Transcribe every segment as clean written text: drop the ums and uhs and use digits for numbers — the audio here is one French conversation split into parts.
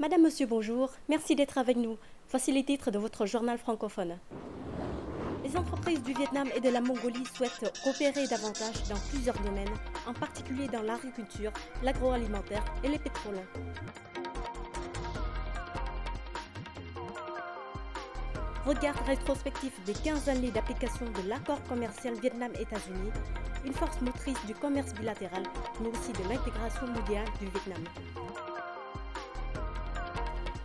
Madame, Monsieur, bonjour. Merci d'être avec nous. Voici les titres de votre journal francophone. Les entreprises du Vietnam et de la Mongolie souhaitent coopérer davantage dans plusieurs domaines, en particulier dans l'agriculture, l'agroalimentaire et les pétroles. Regard rétrospectif des 15 années d'application de l'accord commercial Vietnam-États-Unis, une force motrice du commerce bilatéral, mais aussi de l'intégration mondiale du Vietnam.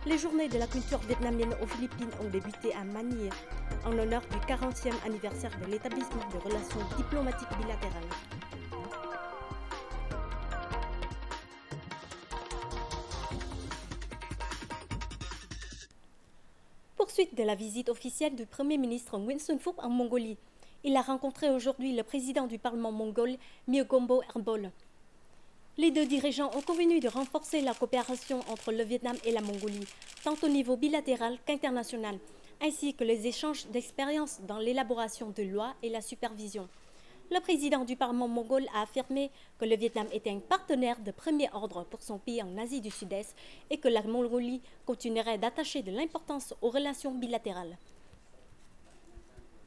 Les journées de la culture vietnamienne aux Philippines ont débuté à Manille, en l'honneur du 40e anniversaire de l'établissement de relations diplomatiques bilatérales. Poursuite de la visite officielle du Premier ministre Nguyen Xuân Phuc en Mongolie. Il a rencontré aujourd'hui le président du Parlement mongol, Myogombo Erbol. Les deux dirigeants ont convenu de renforcer la coopération entre le Vietnam et la Mongolie, tant au niveau bilatéral qu'international, ainsi que les échanges d'expériences dans l'élaboration de lois et la supervision. Le président du Parlement mongol a affirmé que le Vietnam était un partenaire de premier ordre pour son pays en Asie du Sud-Est et que la Mongolie continuerait d'attacher de l'importance aux relations bilatérales.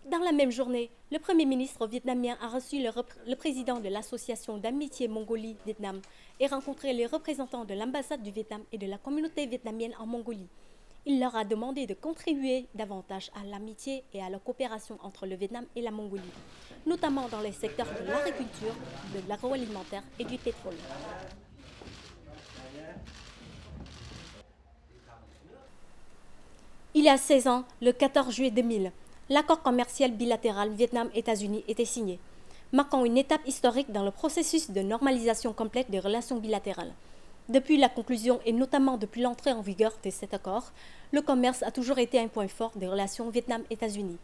Dans la même journée, le Premier ministre vietnamien a reçu le président de l'Association d'amitié Mongolie-Vietnam et rencontré les représentants de l'ambassade du Vietnam et de la communauté vietnamienne en Mongolie. Il leur a demandé de contribuer davantage à l'amitié et à la coopération entre le Vietnam et la Mongolie, notamment dans les secteurs de l'agriculture, de l'agroalimentaire et du pétrole. Il y a 16 ans, le 14 juillet 2000, l'accord commercial bilatéral Vietnam-États-Unis était signé, marquant une étape historique dans le processus de normalisation complète des relations bilatérales. Depuis la conclusion et notamment depuis l'entrée en vigueur de cet accord, le commerce a toujours été un point fort des relations Vietnam-États-Unis.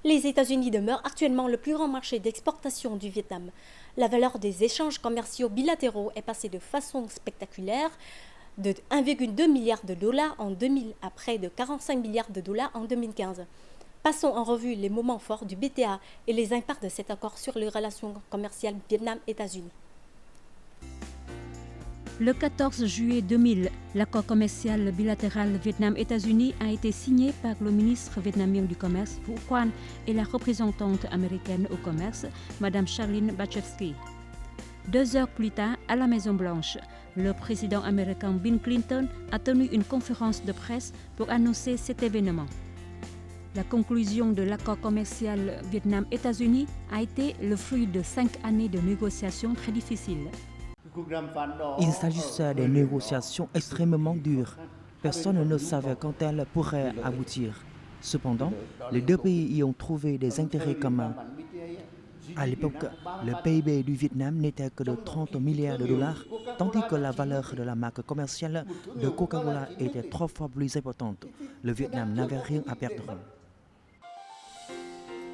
Les États-Unis demeurent actuellement le plus grand marché d'exportation du Vietnam. La valeur des échanges commerciaux bilatéraux est passée de façon spectaculaire de 1,2 milliard de dollars en 2000 à près de 45 milliards de dollars en 2015. Passons en revue les moments forts du BTA et les impacts de cet accord sur les relations commerciales Vietnam-États-Unis. Le 14 juillet 2000, l'accord commercial bilatéral Vietnam-États-Unis a été signé par le ministre vietnamien du Commerce, Vũ Quan, et la représentante américaine au commerce, Mme Charlene Barshevsky. 2 heures plus tard, à la Maison-Blanche, le président américain Bill Clinton a tenu une conférence de presse pour annoncer cet événement. La conclusion de l'accord commercial Vietnam-États-Unis a été le fruit de 5 années de négociations très difficiles. Il s'agissait de négociations extrêmement dures. Personne ne savait quand elles pourraient aboutir. Cependant, les deux pays y ont trouvé des intérêts communs. À l'époque, le PIB du Vietnam n'était que de 30 milliards de dollars, tandis que la valeur de la marque commerciale de Coca-Cola était 3 fois plus importante. Le Vietnam n'avait rien à perdre.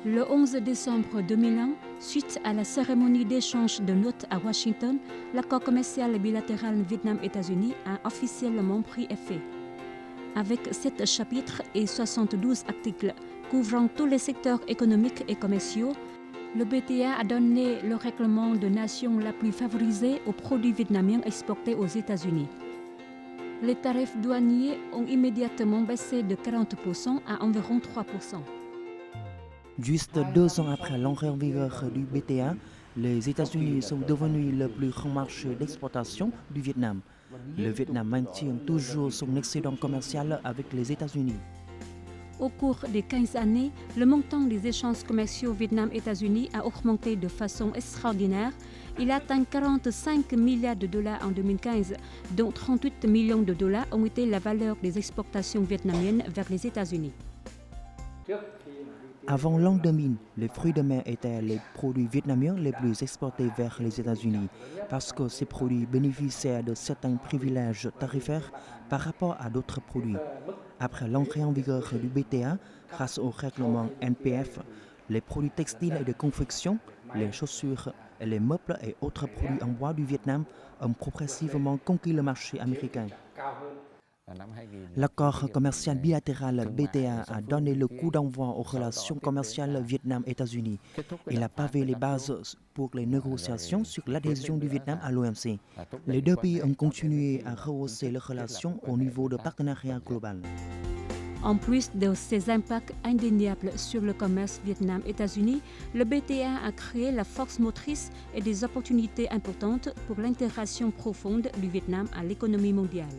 Le 11 décembre 2001, suite à la cérémonie d'échange de notes à Washington, l'accord commercial bilatéral Vietnam-États-Unis a officiellement pris effet. Avec 7 chapitres et 72 articles couvrant tous les secteurs économiques et commerciaux, le BTA a donné le règlement de nation la plus favorisée aux produits vietnamiens exportés aux États-Unis. Les tarifs douaniers ont immédiatement baissé de 40% à environ 3%. Juste 2 ans après l'entrée en vigueur du BTA, les États-Unis sont devenus le plus grand marché d'exportation du Vietnam. Le Vietnam maintient toujours son excédent commercial avec les États-Unis. Au cours des 15 années, le montant des échanges commerciaux Vietnam-États-Unis a augmenté de façon extraordinaire. Il atteint 45 milliards de dollars en 2015, dont 38 millions de dollars ont été la valeur des exportations vietnamiennes vers les États-Unis. Avant l'an 2000, les fruits de mer étaient les produits vietnamiens les plus exportés vers les États-Unis parce que ces produits bénéficiaient de certains privilèges tarifaires par rapport à d'autres produits. Après l'entrée en vigueur du BTA, grâce au règlement NPF, les produits textiles et de confection, les chaussures et les meubles et autres produits en bois du Vietnam ont progressivement conquis le marché américain. L'accord commercial bilatéral BTA a donné le coup d'envoi aux relations commerciales Vietnam-États-Unis. Il a pavé les bases pour les négociations sur l'adhésion du Vietnam à l'OMC. Les deux pays ont continué à rehausser leurs relations au niveau de partenariat global. En plus de ses impacts indéniables sur le commerce Vietnam-États-Unis, le BTA a créé la force motrice et des opportunités importantes pour l'intégration profonde du Vietnam à l'économie mondiale.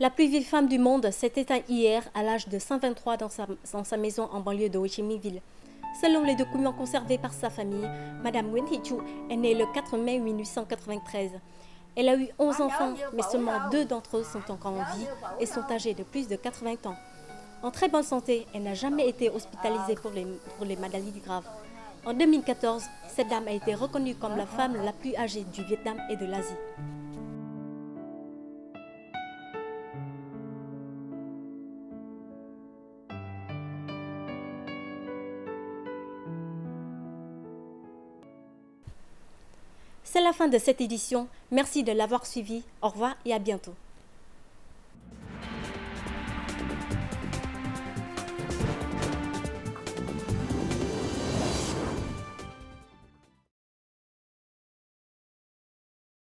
La plus vieille femme du monde s'est éteinte hier à l'âge de 123 dans sa maison en banlieue de Ho Chi Minh Ville. Selon les documents conservés par sa famille, Madame Nguyen Thị Chu est née le 4 mai 1893. Elle a eu 11 enfants, mais seulement 2 d'entre eux sont encore en vie et sont âgés de plus de 80 ans. En très bonne santé, elle n'a jamais été hospitalisée pour les maladies graves. En 2014, cette dame a été reconnue comme la femme la plus âgée du Vietnam et de l'Asie. C'est la fin de cette édition. Merci de l'avoir suivi. Au revoir et à bientôt.